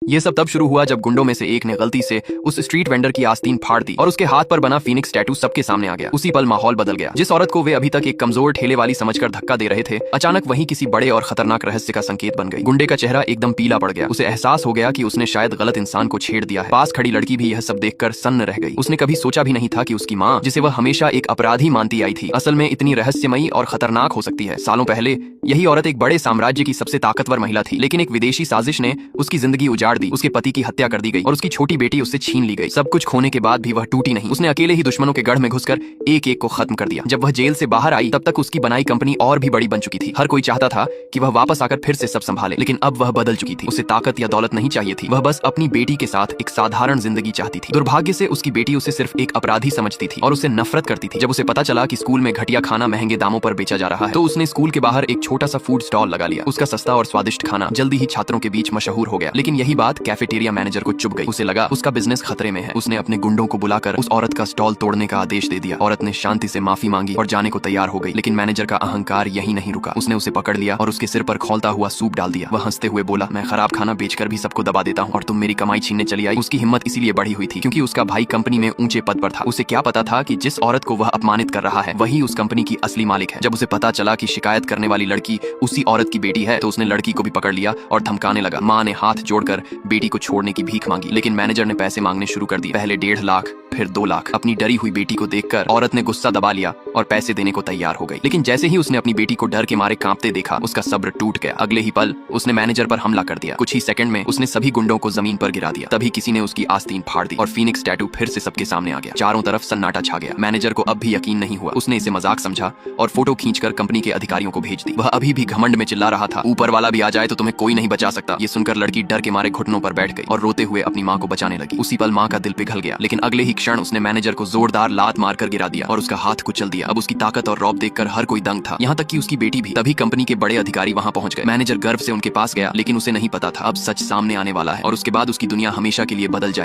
ये सब तब शुरू हुआ जब गुंडों में से एक ने गलती से उस स्ट्रीट वेंडर की आस्तीन फाड़ दी और उसके हाथ पर बना फीनिक्स टैटू सबके सामने आ गया। उसी पल माहौल बदल गया। जिस औरत को वे अभी तक एक कमजोर ठेले वाली समझकर धक्का दे रहे थे, अचानक वहीं किसी बड़े और खतरनाक रहस्य का संकेत बन गई। गुंडे का चेहरा एकदम पीला पड़ गया। उसे एहसास हो गया कि उसने शायद गलत इंसान को छेड़ दिया है। पास खड़ी लड़की भी यह सब देखकर सन्न रह गई। उसने कभी सोचा भी नहीं था कि उसकी माँ, जिसे वह हमेशा एक अपराधी मानती आई थी, असल में इतनी रहस्यमयी और खतरनाक हो सकती है। सालों पहले यही औरत एक बड़े साम्राज्य की सबसे ताकतवर महिला थी, लेकिन एक विदेशी साजिश ने उसकी जिंदगी उजाड़ दी। उसके पति की हत्या कर दी गई और उसकी छोटी बेटी उससे छीन ली गई। सब कुछ खोने के बाद भी वह टूटी नहीं। उसने अकेले ही दुश्मनों के गढ़ में घुसकर एक एक को खत्म कर दिया। जब वह जेल से बाहर आई तब तक उसकी बनाई कंपनी और भी बड़ी बन चुकी थी। हर कोई चाहता था कि वह वापस आकर फिर से सब संभाले, लेकिन अब वह बदल चुकी थी। उसे ताकत या दौलत नहीं चाहिए थी। वह बस अपनी बेटी के साथ एक साधारण जिंदगी चाहती थी। दुर्भाग्य से उसकी बेटी उसे सिर्फ एक अपराधी समझती थी और उसे नफरत करती थी। जब उसे पता चला कि स्कूल में घटिया खाना महंगे दामों पर बेचा जा रहा है, तो उसने स्कूल के बाहर एक छोटा सा फूड स्टॉल लगा लिया। उसका सस्ता और स्वादिष्ट खाना जल्दी ही छात्रों के बीच मशहूर हो गया। लेकिन यही बात कैफेटेरिया मैनेजर को चुभ गई। उसे लगा उसका बिजनेस खतरे में है। उसने अपने गुंडों को बुलाकर उस औरत का स्टॉल तोड़ने का आदेश दे दिया। औरत ने शांति से माफी मांगी और जाने को तैयार हो गई, लेकिन मैनेजर का अहंकार यही नहीं रुका। उसने उसे पकड़ लिया और उसके सिर पर खौलता हुआ सूप डाल दिया। वह हंसते हुए बोला, मैं खराब खाना बेचकर भी सबको दबा देता हूँ और तुम मेरी कमाई छीनने चली आई। उसकी हिम्मत इसीलिए बढ़ी हुई थी क्योंकि उसका भाई कंपनी में ऊंचे पद पर था। उसे क्या पता था कि जिस औरत को वह अपमानित कर रहा है वही उस कंपनी की असली मालिक है। जब उसे पता चला कि शिकायत करने वाली लड़की उसी औरत की बेटी है, तो उसने लड़की को भी पकड़ लिया और धमकाने लगा। माँ ने हाथ जोड़कर बेटी को छोड़ने की भीख मांगी, लेकिन मैनेजर ने पैसे मांगने शुरू कर दिए। पहले 1.5 लाख, फिर 2 लाख। अपनी डरी हुई बेटी को देखकर औरत ने गुस्सा दबा लिया और पैसे देने को तैयार हो गई। लेकिन जैसे ही उसने अपनी बेटी को डर के मारे कांपते देखा, उसका सब्र टूट गया। अगले ही पल उसने मैनेजर पर हमला कर दिया। कुछ ही सेकंड में उसने सभी गुंडों को जमीन पर गिरा दिया। तभी किसी ने उसकी आस्तीन फाड़ दी और फीनिक्स टैटू फिर से सबके सामने आ गया। चारों तरफ सन्नाटा छा गया। मैनेजर को अब भी यकीन नहीं हुआ। उसने इसे मजाक समझा और फोटो खींचकर कंपनी के अधिकारियों को भेज दी। वह अभी भी घमंड में चिल्ला रहा था, ऊपर वाला भी आ जाए तो तुम्हें कोई नहीं बचा सकता। ये सुनकर लड़की डर के मारे घुटनों पर बैठ गई और रोते हुए अपनी माँ को बचाने लगी। उसी पल माँ का दिल पिघल गया, लेकिन अगले ही क्षण उसने मैनेजर को जोरदार लात मारकर गिरा दिया और उसका हाथ कुचल दिया। अब उसकी ताकत और रौब देखकर हर कोई दंग था, यहाँ तक कि उसकी बेटी भी। तभी कंपनी के बड़े अधिकारी वहां पहुंच गए। मैनेजर गर्व से उनके पास गया, लेकिन उसे नहीं पता था अब सच सामने आने वाला है और उसके बाद उसकी दुनिया हमेशा के लिए बदल जाए।